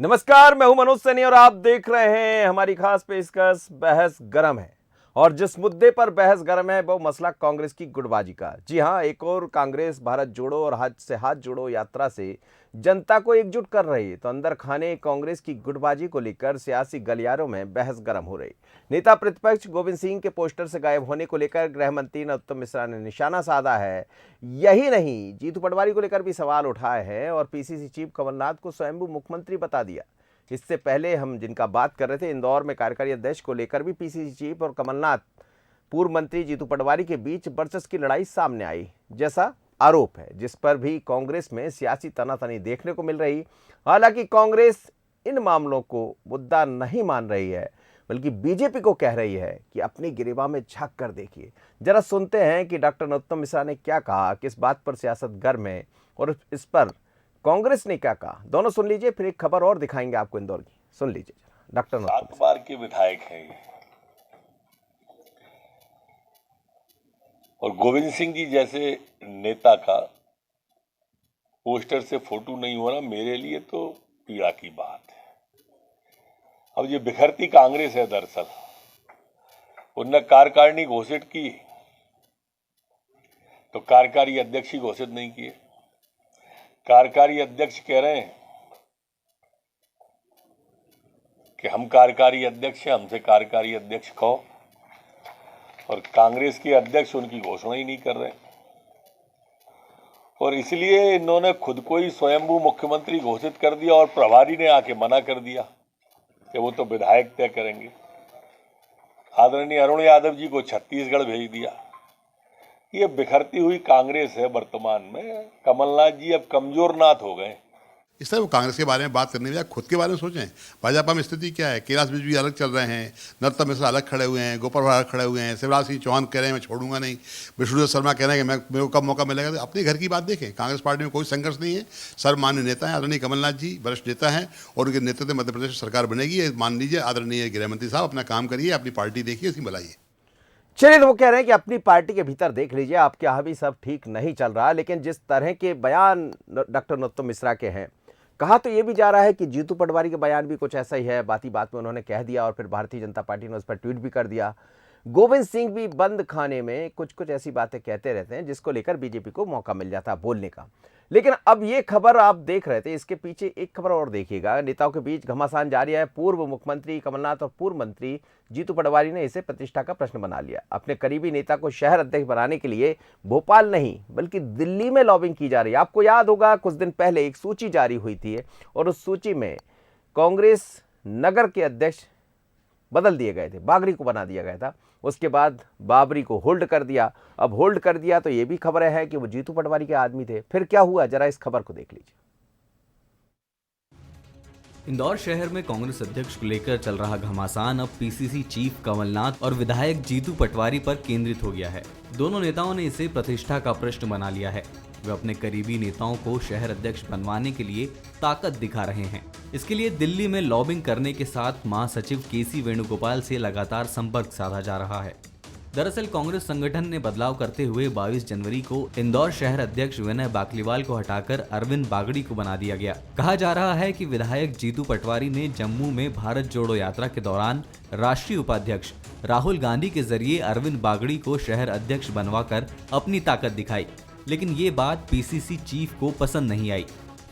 नमस्कार, मैं हूं मनोज सैनी और आप देख रहे हैं हमारी खास पेशकश बहस गरम है। और जिस मुद्दे पर बहस गरम है वो मसला कांग्रेस की गुटबाजी का। जी हां, एक और कांग्रेस भारत जोड़ो और हाथ से हाथ जोड़ो यात्रा से जनता को एकजुट कर रही है, तो अंदर खाने कांग्रेस की गुटबाजी को लेकर सियासी गलियारों में बहस गरम हो रही। नेता प्रतिपक्ष गोविंद सिंह के पोस्टर से गायब होने को लेकर गृह मंत्री नरोत्तम मिश्रा ने निशाना साधा है। यही नहीं, जीतू पटवारी को लेकर भी सवाल उठाए हैं और पीसीसी चीफ कमलनाथ को स्वयंभू मुख्यमंत्री बता दिया। इससे पहले हम जिनका बात कर रहे थे, इंदौर में कार्यकारी अध्यक्ष को लेकर भी पीसीसी चीफ और कमलनाथ पूर्व मंत्री जीतू पटवारी के बीच वर्चस्व की लड़ाई सामने आई जैसा आरोप है, जिस पर भी कांग्रेस में सियासी तनातनी देखने को मिल रही। हालांकि कांग्रेस इन मामलों को मुद्दा नहीं मान रही है, बल्कि बीजेपी को कह रही है कि अपनी गिरेबान में झांक कर देखिए। जरा सुनते हैं कि डॉक्टर नरोत्तम मिश्रा ने क्या कहा, किस बात पर सियासत गर्म है और इस पर कांग्रेस ने क्या कहा। दोनों सुन लीजिए, फिर एक खबर और दिखाएंगे आपको इंदौर की। सुन लीजिए जरा। डॉक्टर नरोत्तम 7 बार के विधायक हैं ये, और गोविंद सिंह जी जैसे नेता का पोस्टर से फोटो नहीं होना मेरे लिए तो पीड़ा की बात है। अब ये बिखरती कांग्रेस है, दरअसल उनने कार्यकारिणी घोषित की तो कार्यकारी अध्यक्ष ही घोषित नहीं किए। कार्यकारी अध्यक्ष कह रहे हैं कि हम कार्यकारी अध्यक्ष हैं, हमसे कार्यकारी अध्यक्ष कहो, और कांग्रेस के अध्यक्ष उनकी घोषणा ही नहीं कर रहे। और इसलिए इन्होंने खुद को ही स्वयंभू मुख्यमंत्री घोषित कर दिया और प्रभारी ने आके मना कर दिया कि वो तो विधायक तय करेंगे। आदरणीय अरुण यादव जी को छत्तीसगढ़ भेज दिया। ये बिखरती हुई कांग्रेस है वर्तमान में। कमलनाथ जी अब कमजोर नाथ हो गए। इस तरह वो कांग्रेस के बारे में बात करने में खुद के बारे में सोचें। भाजपा में स्थिति क्या है? कैलाश विजयवर्गीय अलग चल रहे हैं, नरोत्तम मिश्रा अलग खड़े हुए हैं, गोपाल भार्गव अलग खड़े हुए हैं, शिवराज सिंह चौहान कह रहे हैं मैं छोड़ूंगा नहीं, विष्णुदेव शर्मा कह रहे हैं कि मेरे को कब मौका मिलेगा। तो अपने घर की बात देखें, कांग्रेस पार्टी में कोई संघर्ष नहीं है। सर्वमान्य नेता है आदरणीय कमलनाथ जी, वरिष्ठ नेता हैं और उनके नेतृत्व में मध्य प्रदेश सरकार बनेगी। मान लीजिए आदरणीय गृह मंत्री साहब अपना काम करिए, अपनी पार्टी देखिए, उसकी बनाइए। चलिए, तो वो कह रहे हैं कि अपनी पार्टी के भीतर देख लीजिए, आपके यहाँ भी सब ठीक नहीं चल रहा। लेकिन जिस तरह के बयान डॉक्टर नरोत्तम मिश्रा के हैं, कहा तो ये भी जा रहा है कि जीतू पटवारी का बयान भी कुछ ऐसा ही है। बात ही बात में उन्होंने कह दिया और फिर भारतीय जनता पार्टी ने उस पर ट्वीट भी कर दिया। गोविंद सिंह भी बंद खाने में कुछ कुछ ऐसी बातें कहते रहते हैं जिसको लेकर बीजेपी को मौका मिल जाता है बोलने का। लेकिन अब ये खबर आप देख रहे थे, इसके पीछे एक खबर और देखिएगा। नेताओं के बीच घमासान जारी है। पूर्व मुख्यमंत्री कमलनाथ और पूर्व मंत्री जीतू पटवारी ने इसे प्रतिष्ठा का प्रश्न बना लिया। अपने करीबी नेता को शहर अध्यक्ष बनाने के लिए भोपाल नहीं बल्कि दिल्ली में लॉबिंग की जा रही है। आपको याद होगा कुछ दिन पहले एक सूची जारी हुई थी और उस सूची में कांग्रेस नगर के अध्यक्ष बदल दिए गए थे, बागड़ी को बना दिया गया था। उसके बाद बाबरी को होल्ड कर दिया। अब होल्ड कर दिया तो ये भी खबरें हैं कि वो जीतू पटवारी के आदमी थे। फिर क्या हुआ, जरा इस खबर को देख लीजिए। इंदौर शहर में कांग्रेस अध्यक्ष को लेकर चल रहा घमासान अब पीसीसी चीफ कमलनाथ और विधायक जीतू पटवारी पर केंद्रित हो गया है। दोनों नेताओं ने इसे प्रतिष्ठा का प्रश्न बना लिया है। वे अपने करीबी नेताओं को शहर अध्यक्ष बनवाने के लिए ताकत दिखा रहे हैं। इसके लिए दिल्ली में लॉबिंग करने के साथ महासचिव केसी वेणुगोपाल से लगातार संपर्क साधा जा रहा है। दरअसल कांग्रेस संगठन ने बदलाव करते हुए 22 जनवरी को इंदौर शहर अध्यक्ष विनय बाकलीवाल को हटाकर अरविंद बागड़ी को बना दिया गया। कहा जा रहा है कि विधायक जीतू पटवारी ने जम्मू में भारत जोड़ो यात्रा के दौरान राष्ट्रीय उपाध्यक्ष राहुल गांधी के जरिए अरविंद बागड़ी को शहर अध्यक्ष बनवाकर अपनी ताकत दिखाई। लेकिन ये बात पीसीसी चीफ को पसंद नहीं आई।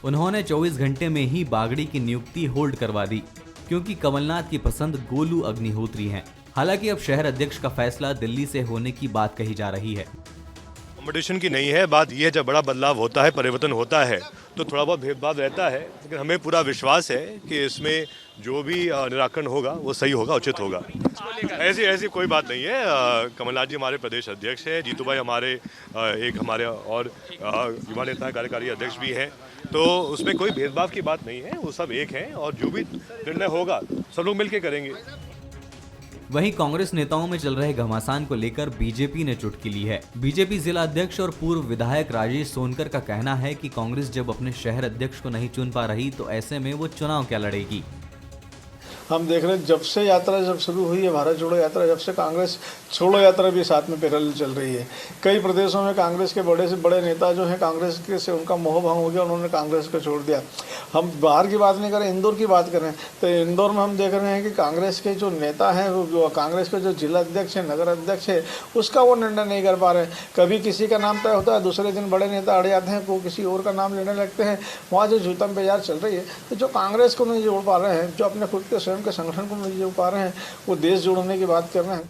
उन्होंने 24 घंटे में ही बागड़ी की नियुक्ति होल्ड करवा दी, क्योंकि कमलनाथ की पसंद गोलू अग्निहोत्री हैं। हालांकि अब शहर अध्यक्ष का फैसला दिल्ली से होने की बात कही जा रही है। कंपटीशन की नहीं है बात, यह जब बड़ा बदलाव होता है, परिवर्तन होता है तो थोड़ा बहुत भेदभाव रहता है, लेकिन हमें पूरा विश्वास है कि इसमें जो भी निराकरण होगा वो सही होगा, उचित होगा। ऐसी कोई बात नहीं है। कमलनाथ जी हमारे प्रदेश अध्यक्ष हैं, जीतू भाई हमारे और युवा नेता कार्यकारी अध्यक्ष भी हैं, तो उसमें कोई भेदभाव की बात नहीं है। वो सब एक हैं और जो भी निर्णय होगा सब लोग मिलकर करेंगे। वहीं कांग्रेस नेताओं में चल रहे घमासान को लेकर बीजेपी ने चुटकी ली है। बीजेपी जिला अध्यक्ष और पूर्व विधायक राजेश सोनकर का कहना है कि कांग्रेस जब अपने शहर अध्यक्ष को नहीं चुन पा रही तो ऐसे में वो चुनाव क्या लड़ेगी। हम देख रहे हैं जब से यात्रा जब शुरू हुई है, भारत जोड़ो यात्रा, जब से कांग्रेस छोड़ो यात्रा भी साथ में पैरेलल चल रही है। कई प्रदेशों में कांग्रेस के बड़े से बड़े नेता जो हैं कांग्रेस के से उनका मोह भंग हो गया, उन्होंने कांग्रेस को छोड़ दिया। हम बाहर की बात नहीं करें, इंदौर की बात करें तो इंदौर में हम देख रहे हैं कि कांग्रेस के जो नेता हैं, वो कांग्रेस के जो जिला अध्यक्ष है, नगर अध्यक्ष है, उसका वो निर्णय नहीं कर पा रहे। कभी किसी का नाम तय होता है, दूसरे दिन बड़े नेता अड़ जाते हैं, वो किसी और का नाम लेने लगते हैं। वहाँ जो जूतम बाजार चल रही है, तो जो कांग्रेस को नहीं जोड़ पा रहे हैं, जो अपने खुद के स्वयं के संगठन को नहीं जोड़ पा रहे हैं, वो देश जोड़ने की बात कर रहे हैं।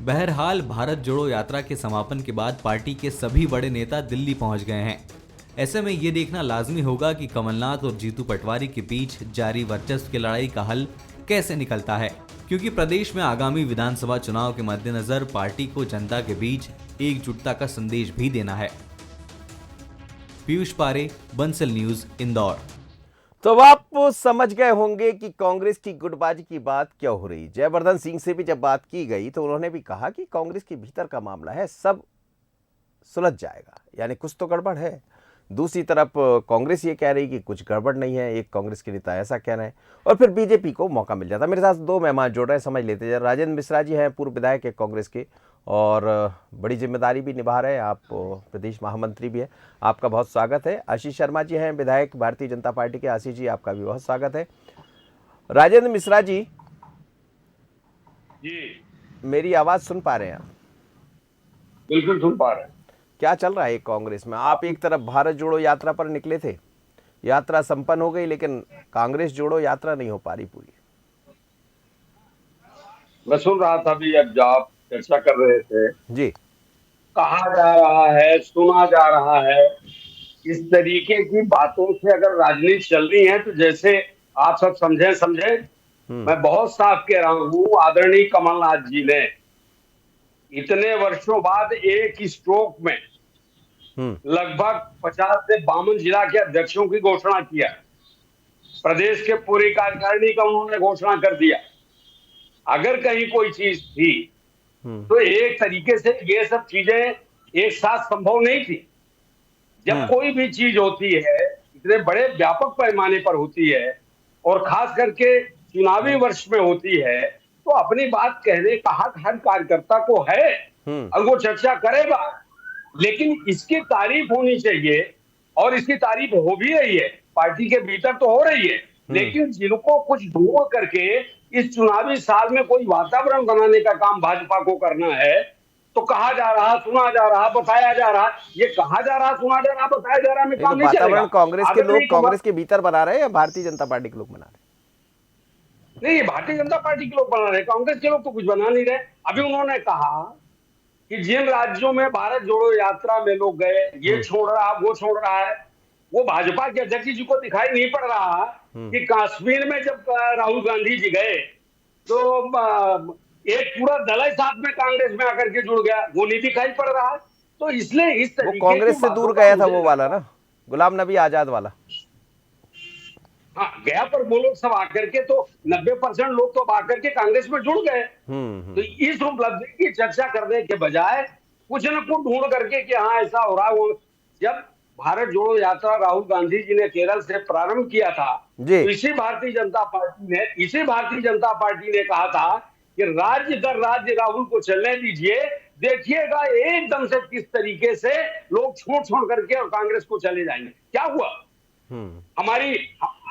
बहरहाल भारत जोड़ो यात्रा के समापन के बाद पार्टी के सभी बड़े नेता दिल्ली पहुंच गए हैं। ऐसे में ये देखना लाजमी होगा कि कमलनाथ और जीतू पटवारी के बीच जारी वर्चस्व की लड़ाई का हल कैसे निकलता है, क्योंकि प्रदेश में आगामी विधानसभा चुनाव के मद्देनजर पार्टी को जनता के बीच एकजुटता का संदेश भी देना है। पीयूष पारे, बंसल न्यूज, इंदौर। तो अब आप समझ गए होंगे कि कांग्रेस की गुटबाजी की बात क्या हो रही। जयवर्धन सिंह से भी जब बात की गई तो उन्होंने भी कहा कि कांग्रेस के भीतर का मामला है, सब सुलझ जाएगा, यानी कुछ तो गड़बड़ है। दूसरी तरफ कांग्रेस ये कह रही कि कुछ गड़बड़ नहीं है, एक कांग्रेस के नेता ऐसा कह रहे हैं, और फिर बीजेपी को मौका मिल जाता। मेरे साथ दो मेहमान जुड़ रहे हैं, समझ लेते हैं। राजेंद्र मिश्रा जी हैं, पूर्व विधायक है कांग्रेस के, और बड़ी जिम्मेदारी भी निभा रहे हैं, आप प्रदेश महामंत्री भी हैं, आपका बहुत स्वागत है। आशीष शर्मा जी हैं, विधायक भारतीय जनता पार्टी के। आशीष जी, आपका भी बहुत स्वागत है। राजेंद्र मिश्रा जी, मेरी आवाज सुन पा रहे हैं आप? बिल्कुल सुन पा रहे हैं। क्या चल रहा है कांग्रेस में? आप एक तरफ भारत जोड़ो यात्रा पर निकले थे, यात्रा संपन्न हो गई, लेकिन कांग्रेस जोड़ो यात्रा नहीं हो पा रही पूरी। मैं सुन रहा था अभी, अब आप चर्चा कर रहे थे जी। कहा जा रहा है, सुना जा रहा है, इस तरीके की बातों से अगर राजनीति चल रही है तो जैसे आप सब समझे मैं बहुत साफ कह रहा हूँ, आदरणीय कमलनाथ जी ने इतने वर्षों बाद एक स्ट्रोक में लगभग 50 से 52 जिला के अध्यक्षों की घोषणा किया। प्रदेश के पूरी कार्यकारिणी का उन्होंने घोषणा कर दिया। अगर कहीं कोई चीज थी तो एक तरीके से ये सब चीजें एक साथ संभव नहीं थी। जब कोई भी चीज होती है इतने बड़े व्यापक पैमाने पर होती है और खास करके चुनावी वर्ष में होती है, तो अपनी बात कहने का हक हर कार्यकर्ता को है और वो चर्चा करेगा। लेकिन इसकी तारीफ होनी चाहिए और इसकी तारीफ हो भी रही है, पार्टी के भीतर तो हो रही है। लेकिन जिनको कुछ ढूंढ करके इस चुनावी साल में कोई वातावरण बनाने का काम भाजपा को करना है, तो कहा जा रहा, सुना जा रहा, बताया जा रहा, ये कहा जा रहा, सुना जा रहा, बताया जा रहा में काम नहीं चलेगा। वातावरण कांग्रेस के लोग कांग्रेस के भीतर बना रहे हैं या भारतीय जनता पार्टी के लोग बना रहे हैं? नहीं, भारतीय जनता पार्टी के लोग बना रहे, कांग्रेस के लोग तो कुछ बना नहीं रहे। अभी उन्होंने कहा कि जिन राज्यों में भारत जोड़ो यात्रा में लोग गए, ये छोड़ रहा, वो छोड़ रहा है, वो भाजपा के अध्यक्ष जी को दिखाई नहीं पड़ रहा कि कश्मीर में जब राहुल गांधी जी गए तो एक पूरा दल साथ में कांग्रेस में आकर के जुड़ गया, वो नहीं दिखाई पड़ रहा। तो इसलिए इस तरीके वो कांग्रेस से दूर गया था, वो वाला ना, गुलाम नबी आजाद वाला। हाँ, गया, पर वो लोग सब आकर के तो 90% लोग तो आकर के कांग्रेस में जुड़ गए। तो इस उपलब्धि की चर्चा करने के बजाय कुछ न कुछ ढूंढ करके कि हाँ ऐसा हो रहा है। जब भारत जोड़ो यात्रा राहुल गांधी जी ने केरल से प्रारंभ किया था, तो इसी भारतीय जनता पार्टी ने कहा था कि राज्य दर राज्य राहुल को चलने दीजिए, देखिएगा एकदम से किस तरीके से लोग छोड़ करके और कांग्रेस को चले जाएंगे। क्या हुआ? हमारी,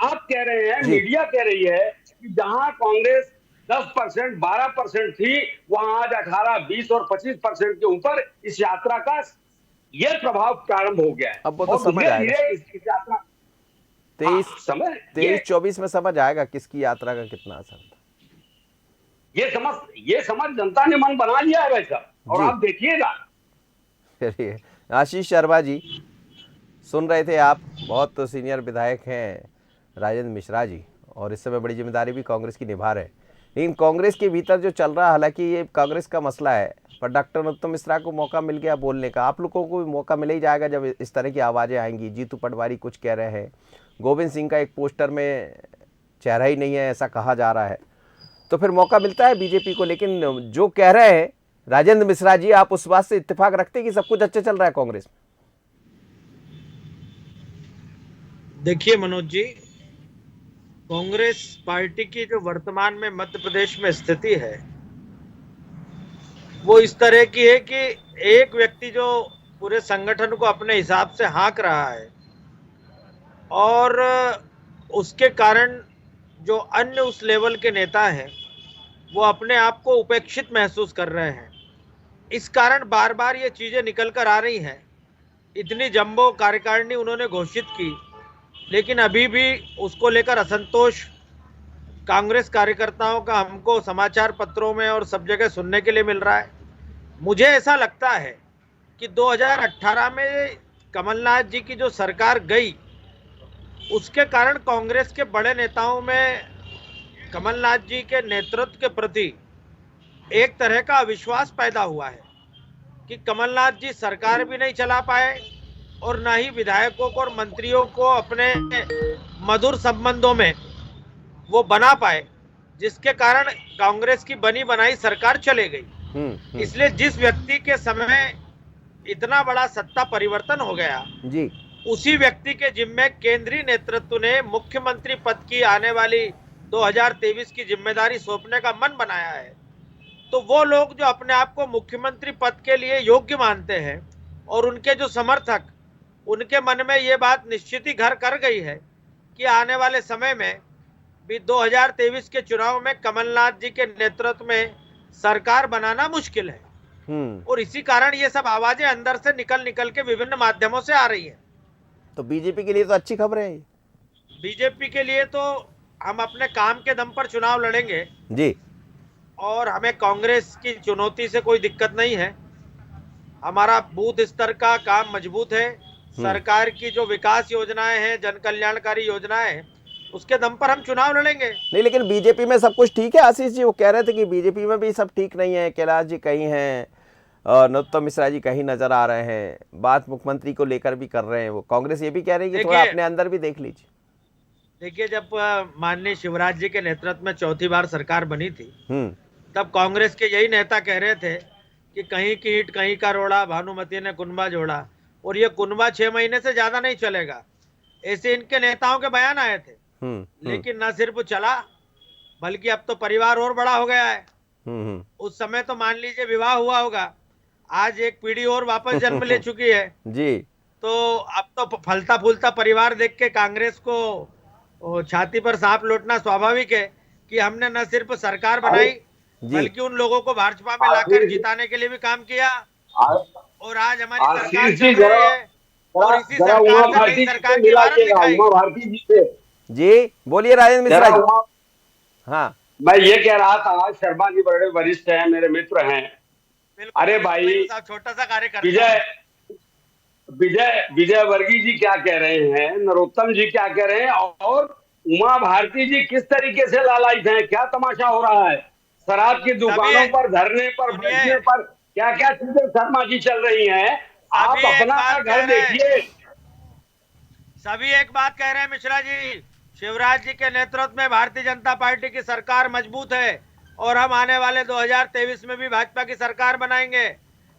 आप कह रहे हैं, मीडिया कह रही है कि जहां कांग्रेस 10%, 12% थी, वहां आज 18, 20 और 25% के ऊपर इस यात्रा का यह प्रभाव प्रारंभ हो गया है। अब वो तो समझ आएगा, इस यात्रा 23-24 में समझ आएगा किसकी यात्रा का कितना असर था। ये समझ जनता ने मन बना लिया है वैसा, और आप देखिएगा। चलिए, आशीष शर्मा जी, सुन रहे थे आप, बहुत सीनियर विधायक हैं राजेंद्र मिश्रा जी, और इस समय बड़ी जिम्मेदारी भी कांग्रेस की निभा रहे हैं। लेकिन कांग्रेस के भीतर जो चल रहा है, हालांकि ये कांग्रेस का मसला है, पर डॉक्टर नरोत्तम मिश्रा को मौका मिल गया बोलने का। आप लोगों को भी मौका मिल ही जाएगा जब इस तरह की आवाज़ें आएंगी। जीतू पटवारी कुछ कह रहे हैं, गोविंद सिंह का एक पोस्टर में चेहरा ही नहीं है ऐसा कहा जा रहा है, तो फिर मौका मिलता है बीजेपी को। लेकिन जो कह रहे हैं राजेंद्र मिश्रा जी, आप उस बात से इत्तेफाक रखते हैं कि सब कुछ अच्छा चल रहा है कांग्रेस में? देखिए मनोज जी, कांग्रेस पार्टी की जो वर्तमान में मध्य प्रदेश में स्थिति है वो इस तरह की है कि एक व्यक्ति जो पूरे संगठन को अपने हिसाब से हाँक रहा है और उसके कारण जो अन्य उस लेवल के नेता हैं वो अपने आप को उपेक्षित महसूस कर रहे हैं। इस कारण बार बार ये चीजें निकल कर आ रही हैं। इतनी जंबो कार्यकारिणी उन्होंने घोषित की, लेकिन अभी भी उसको लेकर असंतोष कांग्रेस कार्यकर्ताओं का हमको समाचार पत्रों में और सब जगह सुनने के लिए मिल रहा है। मुझे ऐसा लगता है कि 2018 में कमलनाथ जी की जो सरकार गई उसके कारण कांग्रेस के बड़े नेताओं में कमलनाथ जी के नेतृत्व के प्रति एक तरह का अविश्वास पैदा हुआ है कि कमलनाथ जी सरकार भी नहीं चला पाए और न ही विधायकों को और मंत्रियों को अपने मधुर संबंधों में वो बना पाए, जिसके कारण कांग्रेस की बनी बनाई सरकार चले गई। इसलिए जिस व्यक्ति के समय इतना बड़ा सत्ता परिवर्तन हो गया जी, उसी व्यक्ति के जिम्मे केंद्रीय नेतृत्व ने मुख्यमंत्री पद की आने वाली 2023 की जिम्मेदारी सौंपने का मन बनाया है। तो वो लोग जो अपने आप को मुख्यमंत्री पद के लिए योग्य मानते हैं और उनके जो समर्थक, उनके मन में ये बात निश्चित ही घर कर गई है कि आने वाले समय में भी 2023 के चुनाव में कमलनाथ जी के नेतृत्व में सरकार बनाना मुश्किल है। और इसी कारण ये सब आवाजें अंदर से निकल के विभिन्न माध्यमों से आ रही हैं। तो बीजेपी के लिए तो अच्छी खबर है। बीजेपी के लिए तो हम अपने काम के दम पर चुनाव लड़ेंगे जी, और हमें कांग्रेस की चुनौती से कोई दिक्कत नहीं है। हमारा बूथ स्तर का काम मजबूत है। सरकार की जो विकास योजनाएं हैं, जन कल्याणकारी योजनाएं हैं, उसके दम पर हम चुनाव लड़ेंगे। नहीं, लेकिन बीजेपी में सब कुछ ठीक है। आशीष जी वो कह रहे थे कि बीजेपी में भी सब ठीक नहीं है, कैलाश जी कहीं हैं और नरोत्तम मिश्रा जी कहीं नजर आ रहे हैं, बात मुख्यमंत्री को लेकर भी कर रहे हैं। वो कांग्रेस ये भी कह रही है कि थोड़ा अपने अंदर भी देख लीजिए। देखिए, जब माननीय शिवराज जी के नेतृत्व में चौथी बार सरकार बनी थी तब कांग्रेस के यही नेता कह रहे थे कि कहीं की ईंट कहीं का रोड़ा, भानुमति ने कुनबा जोड़ा, और ये कुनबा 6 महीने से ज्यादा नहीं चलेगा, ऐसे इनके नेताओं के बयान आए थे। लेकिन न सिर्फ चला बल्कि अब तो परिवार और बड़ा हो गया है। उस समय तो मान लीजिए विवाह हुआ होगा, आज एक पीढ़ी और वापस जन्म ले चुकी है जी। तो अब तो फलता फूलता परिवार देख के कांग्रेस को छाती पर सांप लौटना स्वाभाविक है कि हमने न सिर्फ सरकार बनाई बल्कि उन लोगों को भाजपा में लाकर जिताने के लिए भी काम किया, और आज हमारी सरकार चल रही है और इसी सरकार में नई सरकार की इमारत दिखाई। जी बोलिए राजेंद्र मिश्रा जी। हाँ, मैं ये कह रहा था, शर्मा जी बड़े वरिष्ठ हैं, मेरे मित्र हैं। अरे भाई, छोटा सा कार्य विजय वर्गीय जी क्या कह रहे हैं, नरोत्तम जी क्या कह रहे हैं, और उमा भारती जी किस तरीके से लालायित हैं, क्या तमाशा हो रहा है। शराब की दुकानों पर, धरने पर, बैठने पर क्या क्या चीजें शर्मा जी चल रही हैं। आप अपना घर देखिए। सभी एक बात कह रहे हैं मिश्रा जी, शिवराज जी के नेतृत्व में भारतीय जनता पार्टी की सरकार मजबूत है और हम आने वाले 2023 में भी भाजपा की सरकार बनाएंगे।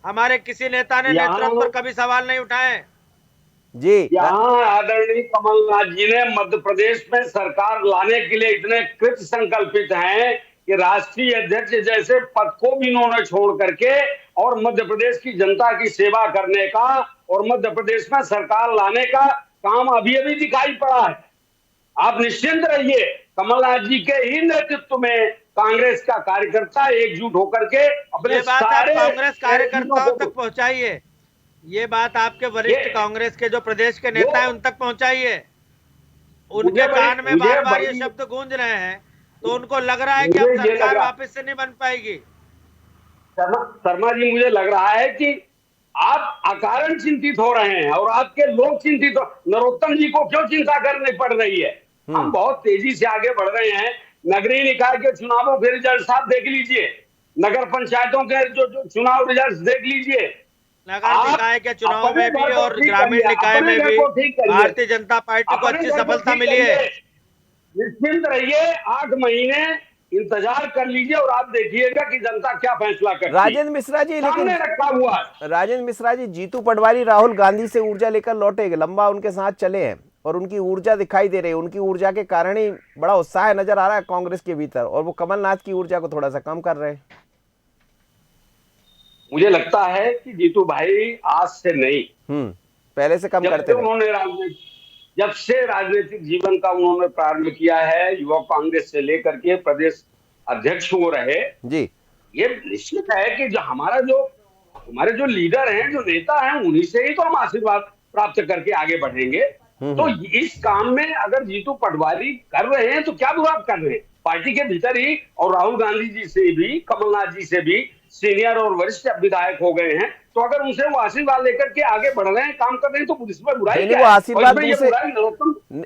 हमारे किसी नेता ने नेतृत्व पर कभी सवाल नहीं उठाए जी। यहाँ आदरणीय कमलनाथ जी ने मध्य प्रदेश में सरकार लाने के लिए इतने कृत संकल्पित हैं कि राष्ट्रीय अध्यक्ष जैसे पद को भी इन्होंने छोड़ करके और मध्य प्रदेश की जनता की सेवा करने का और मध्य प्रदेश में सरकार लाने का काम अभी अभी दिखाई पड़ा है। आप निश्चिंत रहिए, कमलनाथ जी के ही नेतृत्व में कांग्रेस का कार्यकर्ता एकजुट होकर के अपने सारे कांग्रेस कार्यकर्ताओं तक पहुंचाइए। ये बात आपके वरिष्ठ कांग्रेस के जो प्रदेश के नेता हैं उन तक पहुंचाइए। उनके कान में बार बार ये शब्द गूंज रहे हैं तो उनको लग रहा है कि अब सरकार वापस से नहीं बन पाएगी। शर्मा जी, मुझे लग रहा है कि आप अकारण चिंतित हो रहे हैं और आपके लोग चिंतित हो। नरोत्तम जी को क्यों चिंता करनी पड़ रही है? हम बहुत तेजी से आगे बढ़ रहे हैं। नगरीय निकाय के चुनावों के रिजल्ट साफ देख लीजिए, नगर पंचायतों के जो चुनाव रिजल्ट देख लीजिए। नगर निकाय के चुनाव में भी और ग्रामीण निकाय में भी भारतीय जनता पार्टी को अच्छी सफलता मिली है। निश्चिंत रहिए, 8 महीने इंतजार कर लीजिए और आप देखिएगा कि जनता क्या फैसला करती है। राजेंद्र मिश्रा जी, लेकिन रखा हुआ राजेंद्र मिश्रा जी, जीतू पटवारी राहुल गांधी से ऊर्जा लेकर लौटे, लंबा उनके साथ चले हैं और उनकी ऊर्जा दिखाई दे रही है, उनकी ऊर्जा के कारण ही बड़ा उत्साह नजर आ रहा है कांग्रेस के भीतर, और वो कमलनाथ की ऊर्जा को थोड़ा सा कम कर रहे हैं। मुझे लगता है कि जीतू भाई आज से नहीं, पहले से कम जब करते से उन्होंने जब से राजनीतिक जीवन का उन्होंने प्रारंभ किया है, युवा कांग्रेस से लेकर के प्रदेश अध्यक्ष हो रहे जी। ये निश्चित है कि जो हमारे जो लीडर हैं, जो नेता हैं, उन्हीं से ही तो हम आशीर्वाद प्राप्त करके आगे बढ़ेंगे। तो इस काम में अगर जीतू पटवारी कर रहे हैं तो क्या बुरा कर रहे हैं, पार्टी के भीतर ही। और राहुल गांधी जी से भी, कमलनाथ जी से भी सीनियर और वरिष्ठ विधायक हो गए हैं, तो अगर उनसे वो आशीर्वाद लेकर के आगे बढ़ रहे हैं, काम कर रहे हैं, तो इसमें बुराई क्या है? वो आशीर्वाद दूसरे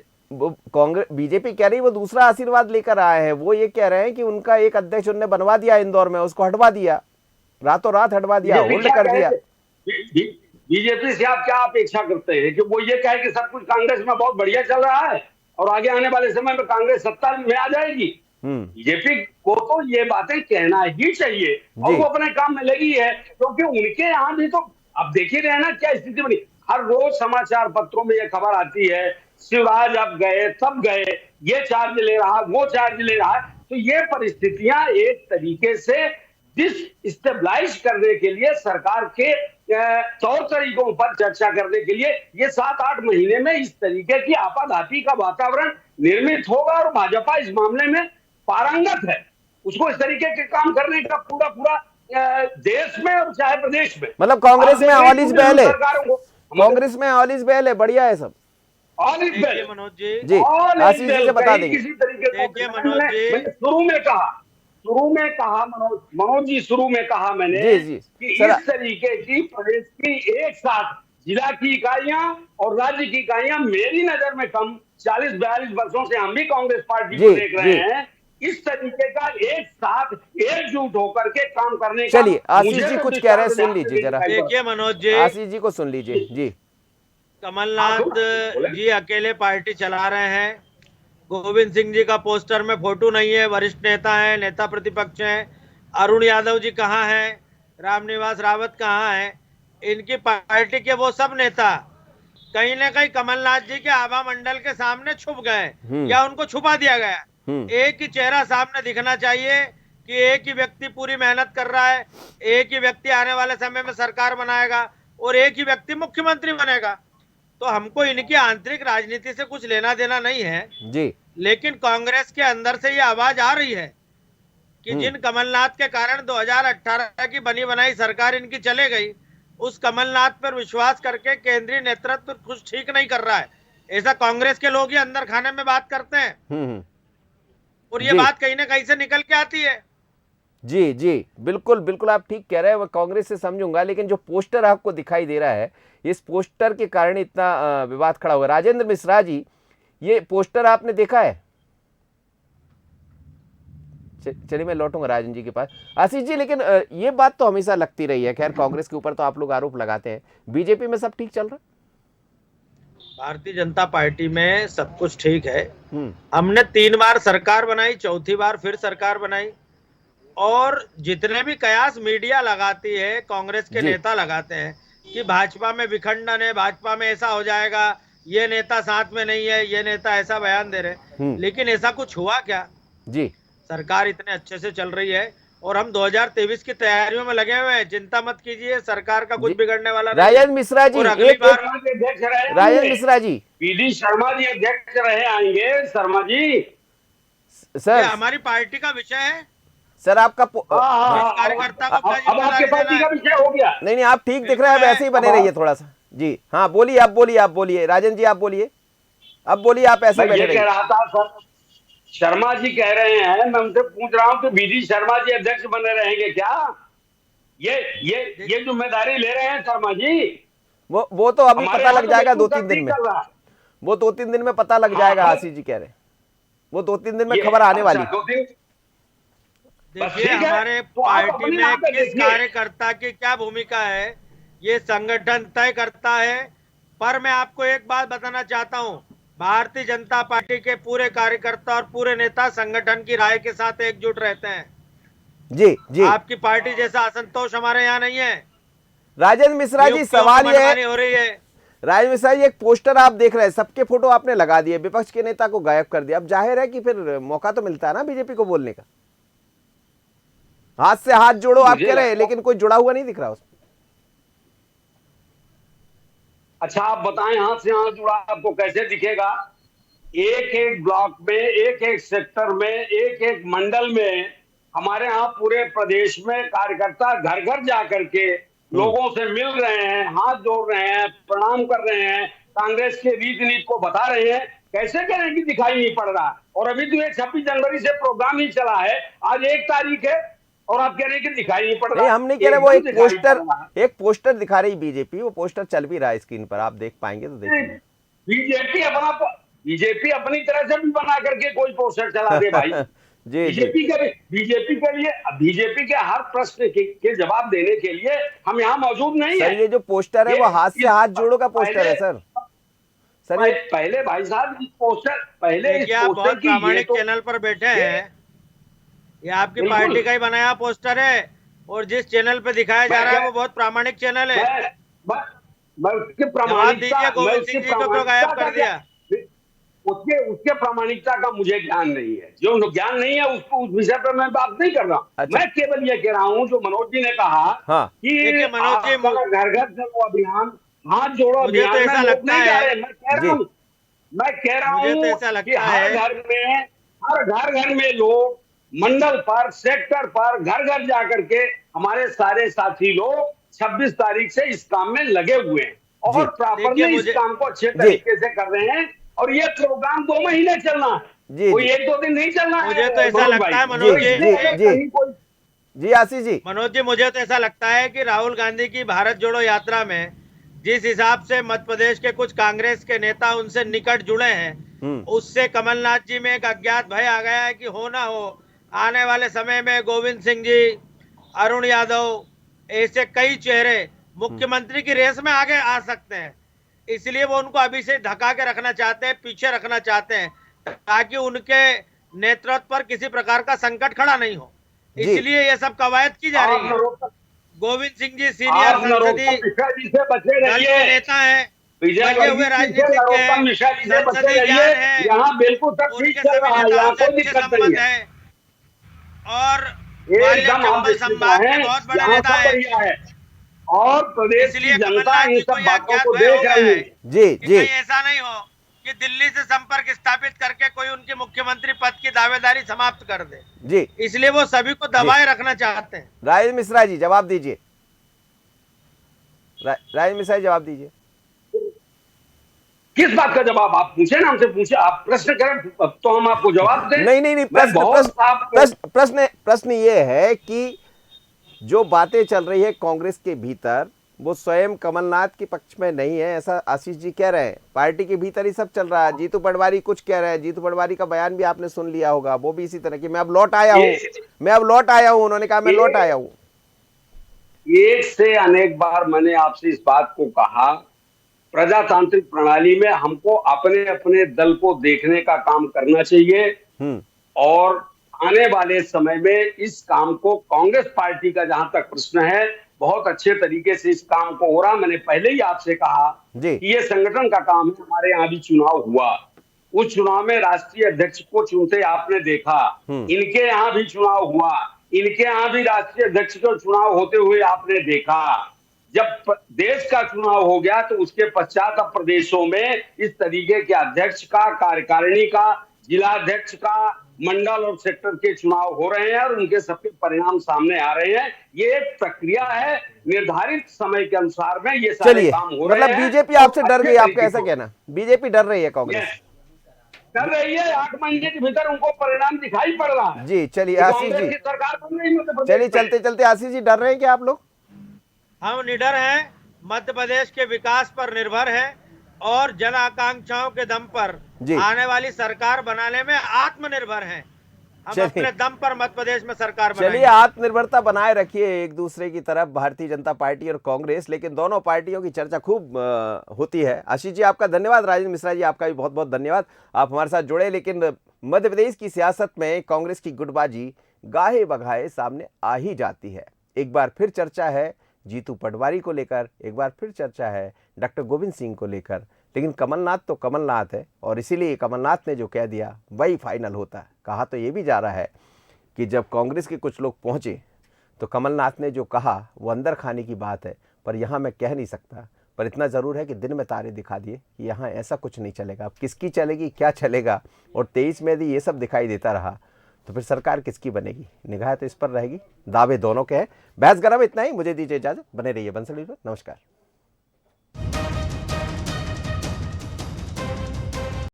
कांग्रेस बीजेपी कह रही है वो दूसरा आशीर्वाद लेकर आए हैं। वो ये कह रहे हैं कि उनका एक अध्यक्ष उन्होंने बनवा दिया इंदौर में, उसको हटवा दिया, रातों रात हटवा दिया, होल्ड कर दिया। बीजेपी से आप क्या अपेक्षा करते हैं कि वो ये कहे कि सब कुछ कांग्रेस में बहुत बढ़िया चल रहा है और आगे आने वाले समय में कांग्रेस सत्ता में आ जाएगी? बीजेपी को तो ये बातें कहना ही चाहिए और वो अपने काम में लगी है, क्योंकि उनके यहाँ भी तो अब देख ही रहे ना क्या स्थिति बनी। हर रोज समाचार पत्रों में ये खबर आती है, शिवराज अब गए तब गए, ये चार्ज ले रहा, वो चार्ज ले रहा। तो ये परिस्थितियां एक तरीके से डिस्टेबलाइज करने के लिए, सरकार के तौर तरीकों पर चर्चा करने के लिए ये 7-8 महीने में इस तरीके की आपाधापी का वातावरण निर्मित होगा। और भाजपा इस मामले में पारंगत है, उसको इस तरीके के काम करने का पूरा देश में और चाहे प्रदेश में। मतलब कांग्रेस में ऑलिज बहल है, कांग्रेस में ऑलिज बहल है, बढ़िया है सब। मनोज जी आशीष जी से बता देंगे। किसी तरीके शुरू में कहा मैंने जी कि इस तरीके की प्रदेश की एक साथ जिला की इकाइयां और राज्य की इकाइयां मेरी नजर में कम, 40-42 वर्षों से हम भी कांग्रेस पार्टी को देख रहे हैं, इस तरीके का एक साथ एकजुट होकर के काम करने का। चलिए आशीष जी कुछ कह रहे हैं, सुन लीजिए जरा। देखिए मनोज जी, आशीष जी को सुन लीजिए जी। कमलनाथ जी अकेले पार्टी चला रहे हैं, गोविंद सिंह जी का पोस्टर में फोटो नहीं है, वरिष्ठ नेता है, नेता प्रतिपक्ष हैं। अरुण यादव जी कहाँ हैं, रामनिवास रावत कहाँ हैं, इनकी पार्टी के वो सब नेता कहीं ना कहीं कमलनाथ जी के आभा मंडल के सामने छुप गए या उनको छुपा दिया गया। एक ही चेहरा सामने दिखना चाहिए कि एक ही व्यक्ति पूरी मेहनत कर रहा है, एक ही व्यक्ति आने वाले समय में सरकार बनाएगा और एक ही व्यक्ति मुख्यमंत्री बनेगा। तो हमको इनकी आंतरिक राजनीति से कुछ लेना देना नहीं है जी, लेकिन कांग्रेस के अंदर से ये आवाज आ रही है कि जिन कमलनाथ के कारण 2018 की बनी बनाई सरकार इनकी चले गई, उस कमलनाथ पर विश्वास करके केंद्रीय नेतृत्व कुछ ठीक नहीं कर रहा है। ऐसा कांग्रेस के लोग ही अंदर खाने में बात करते हैं और ये बात कहीं ना कहीं से निकल के आती है। जी जी बिल्कुल बिल्कुल, आप ठीक कह रहे हैं, वो कांग्रेस से समझूंगा, लेकिन जो पोस्टर आपको दिखाई दे रहा है, इस पोस्टर के कारण इतना विवाद खड़ा हुआ। राजेंद्र मिश्रा जी, ये पोस्टर आपने देखा है? चलिए मैं लौटूंगा राजन जी के पास। आशीष जी, लेकिन ये बात तो हमेशा लगती रही है, खैर कांग्रेस के ऊपर तो आप लोग आरोप लगाते हैं, बीजेपी में सब ठीक चल रहा है? भारतीय जनता पार्टी में सब कुछ ठीक है। हमने 3 बार सरकार बनाई, चौथी बार फिर सरकार बनाई, और जितने भी कयास मीडिया लगाती है, कांग्रेस के नेता लगाते हैं कि भाजपा में विखंडन है, भाजपा में ऐसा हो जाएगा, ये नेता साथ में नहीं है, ये नेता ऐसा बयान दे रहे, लेकिन ऐसा कुछ हुआ क्या? जी, सरकार इतने अच्छे से चल रही है और हम 2023 की तैयारियों में लगे हुए हैं, चिंता मत कीजिए, सरकार का कुछ बिगड़ने वाला नहीं। राजेंद्र मिश्रा जी, राजेंद्र मिश्रा जी, पीडी शर्मा जी अध्यक्ष रहे आएंगे। शर्मा जी सर, हमारी पार्टी का विषय है सर, आपका कार्यकर्ता अब आपके पार्टी का विषय हो गया। नहीं, आप ठीक दिख रहे हैं, वैसे ही बने रहिए थोड़ा सा। जी हाँ, बोलिए, आप बोलिए राजन जी, आप बोलिए, अब बोलिए, आप ऐसे बने रहिए। कह रहा था सर, शर्मा जी कह रहे हैं, मैं उनसे पूछ रहा हूँ कि बीडी शर्मा जी अध्यक्ष बने रहेंगे क्या? ये जिम्मेदारी ले रहे हैं शर्मा जी? वो तो अभी पता लग जाएगा 2-3 दिन में, वो 2-3 दिन में पता लग जाएगा। आशीष जी कह रहे हैं वो 2-3 दिन में खबर आने वाली। देखिए, हमारे पार्टी में किस कार्यकर्ता की क्या भूमिका है ये संगठन तय करता है। पर मैं आपको एक बात बताना चाहता हूं, भारतीय जनता पार्टी के पूरे कार्यकर्ता और पूरे नेता संगठन की राय के साथ एकजुट रहते हैं। जी जी, आपकी पार्टी जैसा असंतोष हमारे यहाँ नहीं है। राजेंद्र मिश्रा जी, सवाल ये है, हो रही है। राजेश मिश्रा जी, एक पोस्टर आप देख रहे हैं, सबके फोटो आपने लगा दिए, विपक्ष के नेता को गायब कर दिया। अब जाहिर है कि फिर मौका तो मिलता है ना बीजेपी को बोलने का। हाथ से हाथ जोड़ो आप कह रहे हैं, लेकिन कोई जुड़ा हुआ नहीं दिख रहा उसमें। अच्छा आप बताएं, हाथ से हाथ जुड़ा आपको कैसे दिखेगा? एक एक ब्लॉक में, एक एक सेक्टर में, एक एक मंडल में, हमारे यहाँ पूरे प्रदेश में कार्यकर्ता घर घर जा करके लोगों से मिल रहे हैं, हाथ जोड़ रहे हैं, प्रणाम कर रहे हैं, कांग्रेस के रीति नीति को बता रहे हैं। कैसे करें कि दिखाई नहीं पड़ रहा? और अभी तो ये 26 जनवरी से प्रोग्राम ही चला है, आज 1 तारीख है और आप कह रहे हैं कि दिखाई नहीं पड़ रहा। नहीं, हम नहीं कह रहे, वो एक पोस्टर दिखा रही बीजेपी, वो पोस्टर चल भी रहा है स्क्रीन पर, आप देख पाएंगे तो देखिए। बीजेपी अपनी तरह से भी बना करके कोई पोस्टर चला दे भाई। जी, बीजेपी के लिए, बीजेपी के हर प्रश्न के जवाब देने के लिए हम यहाँ मौजूद नहीं सर, है। ये जो पोस्टर है वो हाथ से हाथ जोड़ो का पोस्टर है सर। सर ये पहले भाई साहब इस पोस्टर, पहले इस आप पोस्टर बहुत की प्रामाणिक चैनल पर बैठे हैं, ये आपकी पार्टी का ही बनाया पोस्टर है, और जिस चैनल पे दिखाया जा रहा है वो बहुत प्रामाणिक चैनल है। मैं उसके जवाब दीजिए, गोविंद सिंह जी को क्यों गायब कर दिया? उसके प्रामाणिकता का मुझे ज्ञान नहीं है, जो ज्ञान नहीं है उसको, उस विषय पर मैं बात नहीं कर रहा। अच्छा। मैं केवल ये कह रहा हूँ जो मनोज जी ने कहा कि मनोज जी, घर घर चलो अभियान, हाथ जोड़ो अभियान, मुझे तो ऐसा लगता है, मैं कह रहा हूँ कि हर घर में लोग मंडल पर, सेक्टर पर, घर घर जाकर के हमारे सारे साथी लोग 26 तारीख से इस काम में लगे हुए हैं और प्रॉपरली इस काम को अच्छे तरीके से कर रहे हैं। और ये प्रोग्राम 2 महीने चलना है, कोई 1-2 दिन नहीं चलना है। मुझे तो ऐसा लगता है मनोज जी आशीष जी, मनोज जी, मुझे तो ऐसा लगता है कि राहुल गांधी की भारत जोड़ो यात्रा में जिस हिसाब से मध्य प्रदेश के कुछ कांग्रेस के नेता उनसे निकट जुड़े हैं, उससे कमलनाथ जी में एक अज्ञात भय आ गया है कि हो ना हो आने वाले समय में गोविंद सिंह जी, अरुण यादव, ऐसे कई चेहरे मुख्यमंत्री की रेस में आगे आ सकते हैं। इसलिए वो उनको अभी से धका के रखना चाहते हैं, पीछे रखना चाहते हैं, ताकि उनके नेतृत्व पर किसी प्रकार का संकट खड़ा नहीं हो। इसलिए ये सब कवायद की जा रही है। गोविंद सिंह जी सीनियर संसदीय दल के नेता हैं, बचे हुए राजनीतिक हैं, संसदीय ज्ञान है, उनके सभी नेताओं से अच्छे संबंध है और चंबल संभाग के बहुत बड़े नेता है। और प्रदेश की जनता इन सब बातों को देख रही है। जी, ऐसा नहीं हो कि दिल्ली से संपर्क स्थापित करके कोई उनके मुख्यमंत्री पद की दावेदारी समाप्त कर दे। जी, इसलिए वो सभी को दबाए रखना चाहते हैं। राजेश मिश्रा जी जवाब दीजिए। राजेश मिश्रा जी जवाब दीजिए। किस बात का जवाब? आप पूछे ना, हमसे पूछे, आप प्रश्न करें तो हम आपको जवाब दें। नहीं, प्रश्न ये है कि जो बातें चल रही है कांग्रेस के भीतर वो स्वयं कमलनाथ के पक्ष में नहीं है, ऐसा आशीष जी कह रहे हैं। पार्टी के भीतर ही सब चल रहा है। जीतू पटवारी कुछ कह रहे हैं, जीतू पटवारी का बयान भी आपने सुन लिया होगा, वो भी इसी तरह की, मैं अब लौट आया हूँ, उन्होंने कहा मैं लौट आया हूँ। एक से अनेक बार मैंने आपसे इस बात को कहा, प्रजातांत्रिक प्रणाली में हमको अपने अपने दल को देखने का काम करना चाहिए और आने वाले समय में इस काम को, कांग्रेस पार्टी का जहां तक प्रश्न है, बहुत अच्छे तरीके से इस काम को हो रहा। मैंने पहले ही आपसे कहा कि ये संगठन का काम है। हमारे यहाँ भी चुनाव हुआ, उस चुनाव में राष्ट्रीय अध्यक्ष को चुनते आपने देखा, इनके यहाँ भी चुनाव हुआ, इनके यहाँ भी राष्ट्रीय अध्यक्ष का चुनाव होते हुए आपने देखा। जब देश का चुनाव हो गया तो उसके पश्चात अब प्रदेशों में इस तरीके के अध्यक्ष का, कार्यकारिणी का, जिलाध्यक्ष का, मंडल और सेक्टर के चुनाव हो रहे हैं और उनके सबके परिणाम सामने आ रहे हैं। ये एक प्रक्रिया है, निर्धारित समय के अनुसार में ये सारे काम हो रहे हैं। मतलब बीजेपी आपसे डर गई, आपका ऐसा कहना? बीजेपी डर रही है, कांग्रेस डर रही है। 8 महीने के भीतर उनको परिणाम दिखाई पड़ रहा है। जी चलिए आशीष जी, सरकार बन रही है। चलिए चलते चलते आशीष जी, डर रहे हैं क्या आप लोग? हम निडर हैं, मध्य प्रदेश के विकास पर निर्भर है और जन आकांक्षाओं के दम पर आने वाली सरकार बनाने में आत्मनिर्भर हैं। हम अपने दम पर मध्य प्रदेश में सरकार बनाएंगे। चलिए आत्मनिर्भरता बनाए रखिए एक दूसरे की तरफ, भारतीय जनता पार्टी और कांग्रेस, लेकिन दोनों पार्टियों की चर्चा खूब होती है। आशीष जी आपका धन्यवाद, राजेश मिश्रा जी आपका भी बहुत बहुत धन्यवाद, आप हमारे साथ जुड़े। लेकिन मध्य प्रदेश की सियासत में कांग्रेस की गुटबाजी गाहे बगाहे सामने आ ही जाती है। एक बार फिर चर्चा है जीतू पटवारी को लेकर एक बार फिर चर्चा है, डॉक्टर गोविंद सिंह को लेकर। लेकिन कमलनाथ तो कमलनाथ है और इसीलिए कमलनाथ ने जो कह दिया वही फाइनल होता है। कहा तो ये भी जा रहा है कि जब कांग्रेस के कुछ लोग पहुंचे तो कमलनाथ ने जो कहा वो अंदर खाने की बात है, पर यहाँ मैं कह नहीं सकता। पर इतना ज़रूर है कि दिन में तारे दिखा दिए कि यहाँ ऐसा कुछ नहीं चलेगा। अब किसकी चलेगी, क्या चलेगा, और 23 में यदि ये सब दिखाई देता रहा तो फिर सरकार किसकी बनेगी, निगाह तो इस पर रहेगी। दावे दोनों के हैं। बहस गरम इतना ही, मुझे दीजिए इजाज़त, बने रहिए बंसल पर। नमस्कार।